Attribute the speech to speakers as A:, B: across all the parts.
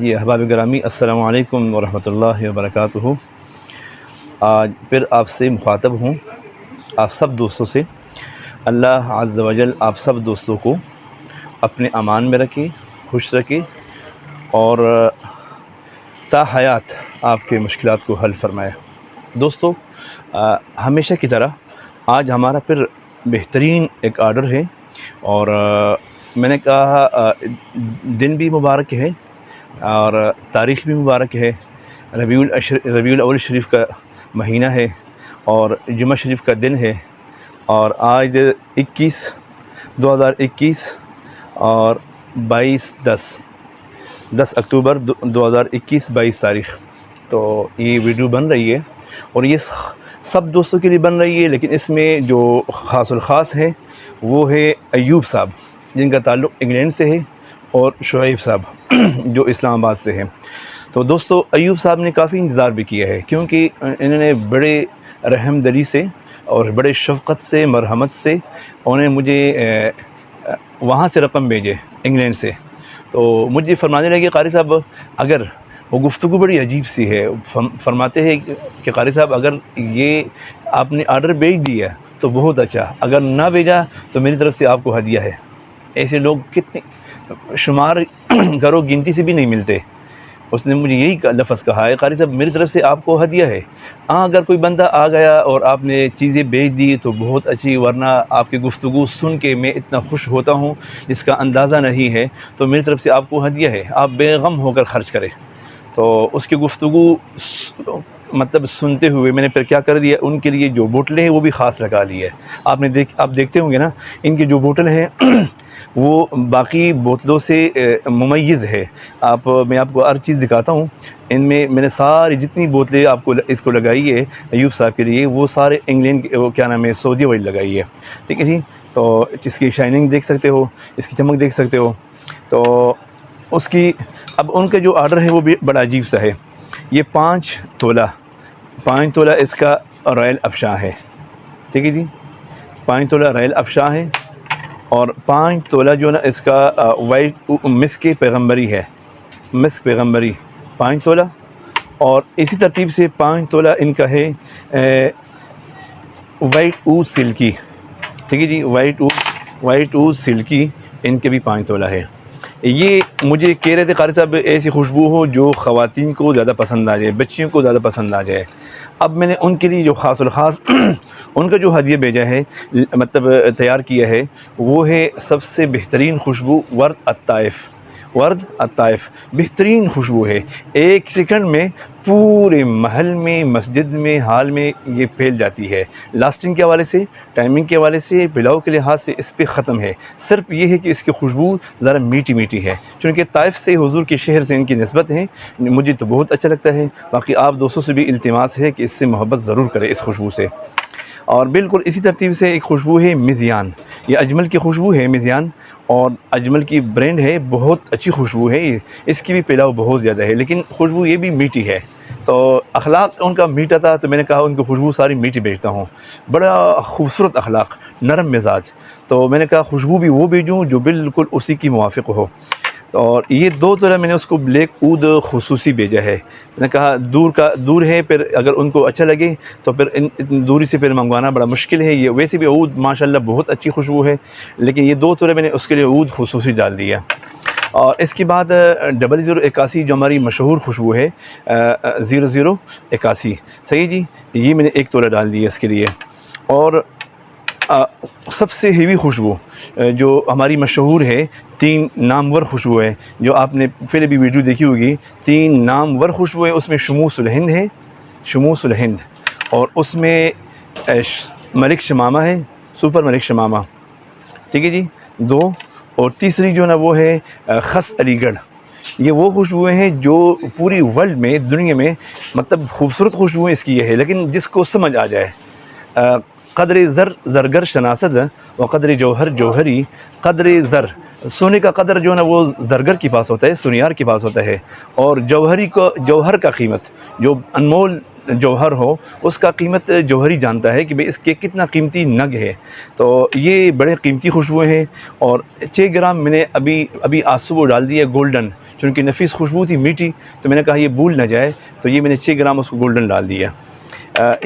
A: जी अहबाब गिरामी अस्सलामु अलैकुम वरहमतुल्लाहि वबरकातुहू। आज फिर आपसे मुखातब हूँ, आप सब दोस्तों से। अल्लाह अज़्ज़ व जल आप सब दोस्तों को अपने अमान में रखे, खुश रखे और ता हयात आपके मुश्किलात को हल फरमाए। दोस्तों, हमेशा की तरह आज हमारा फिर बेहतरीन एक ऑर्डर है और मैंने कहा दिन भी मुबारक है और तारीख़ भी मुबारक है। रबीउल अव्वल शरीफ का महीना है और जुमा शरीफ का दिन है और आज 2021 और 10 अक्टूबर 2021 22 तारीख़। तो ये वीडियो बन रही है और ये सब दोस्तों के लिए बन रही है, लेकिन इसमें जो ख़ासुल ख़ास है वो है अयूब साहब, जिनका ताल्लुक़ इंग्लैंड से है, और शुएब साहब जो इस्लामाबाद से हैं। तो दोस्तों, अयूब साहब ने काफ़ी इंतज़ार भी किया है, क्योंकि इन्होंने बड़े रहमदिली से और बड़े शफ़क़त से, मरहमत से उन्हें मुझे वहाँ से रकम भेजे, इंग्लैंड से। तो मुझे फरमाने लगे, क़ारी साहब, अगर वो गुफ्तगू बड़ी अजीब सी है, फरमाते हैं कि क़ारी साहब अगर ये आपने ऑर्डर भेज दिया तो बहुत अच्छा, अगर ना भेजा तो मेरी तरफ़ से आपको हदिया है। ऐसे लोग कितने शुमार करो, गिनती से भी नहीं मिलते। उसने मुझे यही लफ्ज़ कहा है, क़ारी साहब मेरी तरफ़ से आपको हदिया है। हाँ, अगर कोई बंदा आ गया और आपने चीज़ें भेज दी तो बहुत अच्छी, वरना आपकी गुफ्तगू सुन के मैं इतना खुश होता हूँ जिसका अंदाज़ा नहीं है। तो मेरी तरफ़ से आपको हदिया है, आप बेगम होकर ख़र्च करें। तो उसकी गुफ्तगू मतलब सुनते हुए मैंने फिर क्या कर दिया, उनके लिए जो बोतलें हैं वो भी ख़ास लगा ली है। आप देखते होंगे ना, इनकी जो बोतल हैं वो बाकी बोतलों से मुमय्यज़ है। मैं आपको हर चीज़ दिखाता हूँ। इनमें मैंने सारी जितनी बोतलें आपको इसको लगाई है अयूब साहब के लिए, वो सारे इंग्लैंड के, वो क्या नाम है, सऊदी वाली लगाई है। ठीक है जी। तो इसकी शाइनिंग देख सकते हो, इसकी चमक देख सकते हो। तो उसकी अब उनका जो ऑर्डर है वो भी बड़ा अजीब सा है। ये 5 तोला इसका रॉयल अफ़शां है। ठीक है जी, 5 तोला रॉयल अफ़शां है और 5 तोला जो ना इसका वाइट मिस्क पैगम्बरी है, मिस्क पैगम्बरी 5 तोला। और इसी तरतीब से 5 तोला इनका है वाइट ऊद सिल्की। ठीक है जी, वाइट ऊद सिल्की इनके भी 5 तोला है। ये मुझे कह रहे थे, क़ारी साहब ऐसी खुशबू हो जो ख़वातीन को ज़्यादा पसंद आ जाए, बच्चियों को ज़्यादा पसंद आ जाए। अब मैंने उनके लिए जो ख़ासुल ख़ास उनका जो हदिया भेजा है, मतलब तैयार किया है, वो है सबसे बेहतरीन खुशबू वर्द अत्ताइफ़। बेहतरीन खुशबू है, 1 सेकंड में पूरे महल में, मस्जिद में, हाल में ये फैल जाती है। लास्टिंग के हवाले से, टाइमिंग के हवाले से, पिलाव के लिहाज से इस पे ख़त्म है। सिर्फ ये है कि इसकी खुशबू ज़रा मीठी मीठी है, चूँकि ताइफ़ से, हुज़ूर के शहर से इनकी निस्बत है। मुझे तो बहुत अच्छा लगता है। बाकी आप दोस्तों से भी इल्तिमास है कि इससे मोहब्बत ज़रूर करें, इस खुशबू से। और बिल्कुल इसी तरतीब से एक खुशबू है मिज़ियान। ये अजमल की खुशबू है मिज़ियान, और अजमल की ब्रांड है, बहुत अच्छी खुशबू है ये। इसकी भी पिलाव बहुत ज़्यादा है, लेकिन खुशबू ये भी मीठी है। तो अखलाक उनका मीठा था, तो मैंने कहा उनकी खुशबू सारी मीठी भेजता हूँ। बड़ा खूबसूरत अखलाक, नरम मिजाज। तो मैंने कहा खुशबू भी वो भेजूँ जो बिल्कुल उसी की मुवाफ़िक हो। और ये 2 तोला मैंने उसको ब्लैक ऊद खुसूसी भेजा है। मैंने कहा दूर है, फिर अगर उनको अच्छा लगे तो फिर इन दूरी से फिर मंगवाना बड़ा मुश्किल है। ये वैसे भी ऊद माशाल्लाह बहुत अच्छी खुशबू है, लेकिन ये 2 तोला मैंने उसके लिए ऊद खुसूसी डाल दिया। और इसके बाद 0081 जो हमारी मशहूर खुशबू है, 0081, सही जी, ये मैंने 1 तोला डाल दिया इसके लिए। और सबसे हेवी खुशबू जो हमारी मशहूर है, 3 नामवर खुशबू है, जो आपने पहले भी वीडियो देखी होगी। 3 नामवर खुशबू है, उसमें शमूसुल हिंद है, शमूसुल हिंद, और उसमें मलिक शमामा है, सुपर मलिक शमामा। ठीक है जी, 2। और तीसरी जो ना वो है खस अलीगढ़। ये वो खुशबुएँ हैं जो पूरी वर्ल्ड में, दुनिया में, मतलब खूबसूरत खुशबुएँ इसकी ये है, लेकिन जिसको समझ आ जाए। क़द्र ज़रगर शनासत व क़द्र जौहर जौहरी। क़द्र ज़र, सोने का कदर जो है ना वो ज़रगर के पास होता है, सुनियार के पास होता है। और जौहर का कीमत, जो अनमोल जौहर हो उसका कीमत जौहरी जानता है कि भाई इसके कितना कीमती नग है। तो ये बड़े कीमती खुशबुएँ हैं। और 6 ग्राम मैंने अभी आज सुबह डाल दिया गोल्डन, चूँकि नफीस खुशबू थी, मीठी, तो मैंने कहा ये भूल ना जाए, तो ये मैंने 6 ग्राम उसको गोल्डन डाल दिया।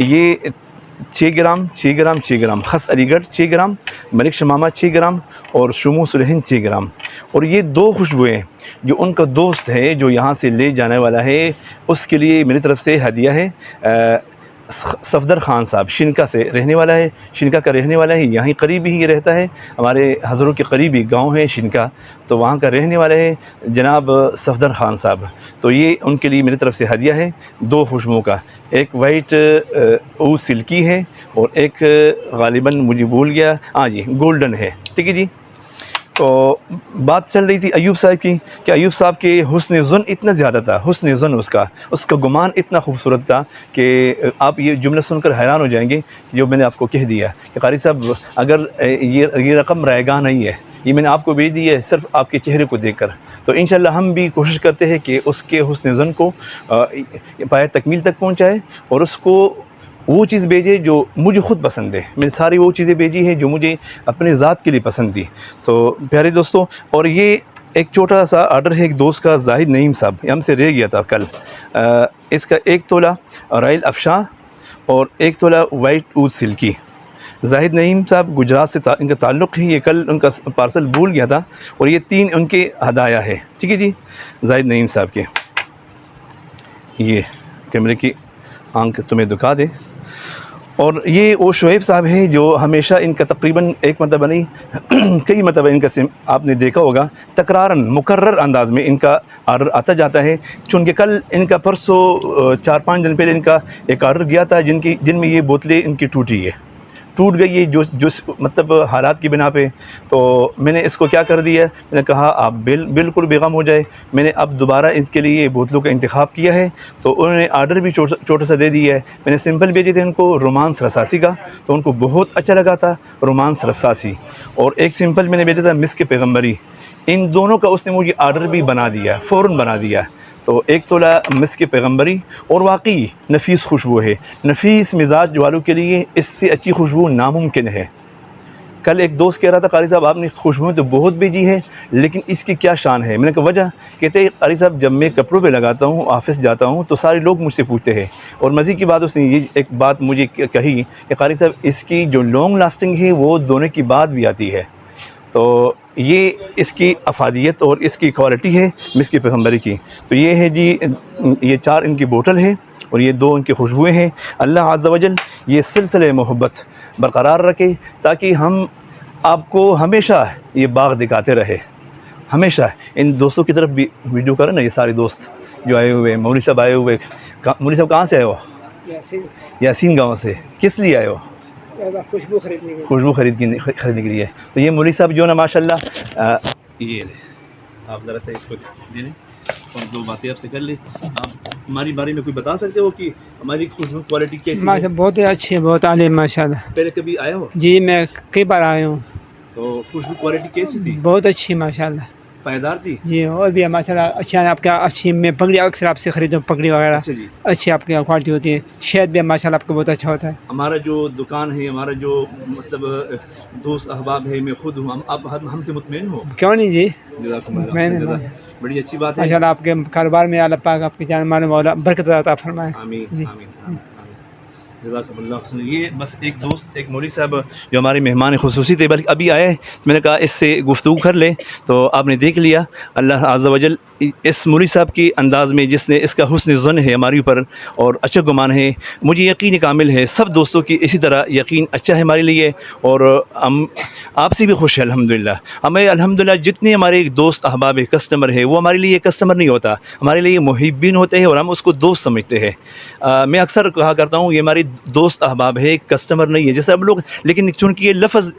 A: ये 6 ग्राम 6 ग्राम 6 ग्राम खस अलीगढ़ 6 ग्राम, मलिक शमामा 6 ग्राम और शुमू सुलहिन 6 ग्राम। और ये 2 खुशबुएँ जो उनका दोस्त है जो यहाँ से ले जाने वाला है, उसके लिए मेरी तरफ़ से हदिया है। सफदर ख़ान साहब शिनका से रहने वाला है, शिनका का रहने वाला है, यहीं करीब ही ये रहता है, हमारे हज़रों के करीबी गांव है शिनका, तो वहाँ का रहने वाला है जनाब सफदर ख़ान साहब। तो ये उनके लिए मेरी तरफ़ से हदिया है 2 खुशबुओं का, एक वाइट ऊद सिल्की है और एक गालिबन मुझे भूल गया, हाँ जी गोल्डन है। ठीक है जी। तो बात चल रही थी अयूब साहब की कि अयूब साहब के हुस्न ज़न इतना ज़्यादा था, हुस्न ज़न उसका गुमान इतना खूबसूरत था कि आप ये जुमला सुनकर हैरान हो जाएंगे जो मैंने आपको कह दिया कि कारी साहब अगर ये रकम रायगा नहीं है, ये मैंने आपको भेज दी है सिर्फ आपके चेहरे को देखकर। तो इंशाल्लाह हम भी कोशिश करते हैं कि उसके हुस्न ज़न को पाया तकमील तक पहुँचाए और उसको वो चीज़ भेजे जो मुझे ख़ुद पसंद है। मैंने सारी वो चीज़ें भेजी हैं जो मुझे अपने ज़ात के लिए पसंद थी। तो प्यारे दोस्तों, और ये एक छोटा सा आर्डर है एक दोस्त का, जाहिद नईम साहब, हमसे रह गया था कल। इसका 1 तोला राइल अफशा और 1 तोला वाइट ऊद सिल्की। जाहिद नईम साहब गुजरात से इनका ताल्लुक़ है, ये कल उनका पार्सल भूल गया था और ये 3 उनके हदाया है। ठीक है जी, जाहिद नईम साहब के। ये कैमरे की आंख तुम्हें दिखा दे। और ये वो शुएब साहब हैं जो हमेशा इनका तकरीबन एक मरतबा नहीं कई मरतबा इनका सिम आपने देखा होगा, तकरारन मुकर्रर अंदाज में इनका आर्डर आता जाता है। चूँकि कल इनका परसों 4-5 दिन पहले इनका एक आर्डर गया था जिनमें ये बोतलें इनकी टूट गई है जो मतलब हालात की बिना पे। तो मैंने इसको क्या कर दिया, मैंने कहा आप बिल्कुल बेगम हो जाए। मैंने अब दोबारा इसके लिए बोतलों का इंतखाब किया है, तो उन्होंने आर्डर भी छोटा सा दे दिया है। मैंने सिंपल भेजे थे उनको रोमांस रसासी का, तो उनको बहुत अच्छा लगा था रोमांस रसासी, और एक सिंपल मैंने भेजा था मिस्क पैगम्बरी। इन दोनों का उसने मुझे आर्डर भी बना दिया, फ़ौरन बना दिया। तो 1 तोला मिस्क पैगम्बरी, और वाकई नफीस खुशबू है। नफीस मिजाज वालों के लिए इससे अच्छी खुशबू नामुमकिन है। कल एक दोस्त कह रहा था कारी साहब आपने खुशबू तो बहुत भेजी है, लेकिन इसकी क्या शान है। मैंने कहा वजह, कहते कारी साहब जब मैं कपड़ों पे लगाता हूँ, ऑफ़िस जाता हूँ, तो सारे लोग मुझसे पूछते हैं। और मज़े की बात उसने ये एक बात मुझे कही कि कारी साहब इसकी जो लॉन्ग लास्टिंग है वो धोने की बाद भी आती है। तो ये इसकी अफादियत और इसकी क्वालिटी है मिस्क पैगम्बरी की। तो ये है जी, ये 4 इनकी बोतल है और ये 2 इनकी खुशबुएँ हैं। अल्लाह अज़्ज़ा वजल ये सिलसिले मोहब्बत बरकरार रखे ताकि हम आपको हमेशा ये बाग दिखाते रहे। हमेशा इन दोस्तों की तरफ भी वीडियो करें ना, ये सारे दोस्त जो आए हुए हैं। मौली साहब आए हुए, मौली साहब कहाँ से आए हो? यासीन गाँव से। किस लिए आए हो? खुशबू खरीदने के लिए। तो ये मौली साहब जो ना माशाल्लाह, ये आप ज़रा सा इसको दे लें और 2 बातें आपसे कर ले। आप हमारी बारे में कोई बता सकते हो कि हमारी खुशबू क्वालिटी कैसी है?
B: माशा बहुत अच्छी है, बहुत आले माशाल्लाह।
A: पहले कभी आए हो?
B: जी मैं कई बार आया हूँ।
A: तो खुशबू क्वालिटी कैसी थी?
B: बहुत अच्छी माशाल्लाह।
A: पायदार थी
B: जी, और भी माशाल्लाह अच्छा है आपका। अच्छी मैं पगड़ी अक्सर आपसे ख़रीदूँ, पगड़ी वगैरह अच्छी आपकी क्वालिटी होती है। शहद भी माशाल्लाह आपका बहुत अच्छा होता है।
A: हमारा जो दुकान है, हमारा जो मतलब दोस्त अहबाब है, मैं खुद हूँ, आप हमसे मुतमईन हो?
B: क्यों नहीं जी,
A: मैंने बड़ी अच्छी बात है
B: माशाल्लाह। आपके कारोबार में अल्लाह पाक आपकी जान माल मौला बरकत अता फरमाए।
A: आमीन आमीन। जज़ाकल्लाह। ये बस एक दोस्त, एक मौली साहब जो हमारे मेहमान खुसूसी थे, बल्कि अभी आए, तो मैंने कहा इससे गुफ्तगू कर ले। तो आपने देख लिया अल्लाह अज़्ज़ा वजल इस मौली साहब के अंदाज़ में, जिसने इसका हुस्न ज़न है हमारे ऊपर और अच्छा गुमान है, मुझे यकीन कामिल है सब दोस्तों की इसी तरह यकीन अच्छा है हमारे लिए। और हम आपसे भी खुश हैं अल्हम्दुलिल्लाह। हमें अल्हम्दुलिल्लाह जितने हमारे दोस्त अहबाब कस्टमर है, वो हमारे लिए कस्टमर नहीं होता, हमारे लिए मुहिब्बीन होते हैं और हम उसको दोस्त समझते हैं। मैं अक्सर कहा करता हूँ ये हमारी दोस्त अहबाब है, कस्टमर नहीं है जैसे अब लोग, लेकिन चूँकि ये लफ्ज़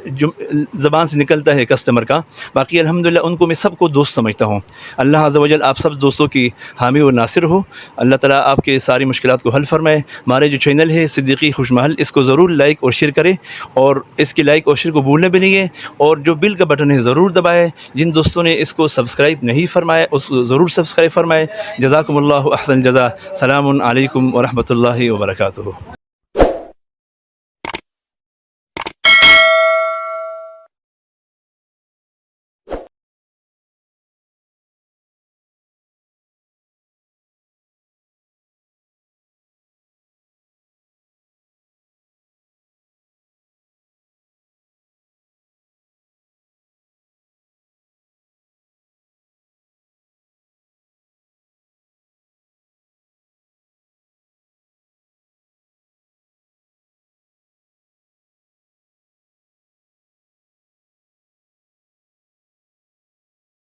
A: ज़बान से निकलता है कस्टमर का, बाकी अल्हम्दुलिल्लाह उनको मैं सबको दोस्त समझता हूँ। अल्लाह अज़्ज़ा वजल आप सब दोस्तों की हामी और नासिर हो। अल्लाह ताला आपके सारी मुश्किलात को हल फरमाए। हमारे जो चैनल है सिद्दीकी खुशमहल, इसको ज़रूर लाइक और शेयर करें, और इसके लाइक और शेयर को भूलना भी नहीं है, और जो बिल का बटन है ज़रूर दबाएँ। जिन दोस्तों ने इसको सब्सक्राइब नहीं फरमाया उसको ज़रूर सब्सक्राइब फरमाएँ। जज़ाकुमुल्लाहु अहसन जज़ा। सलामुन अलैकुम व रहमतुल्लाहि व बरकातुहू।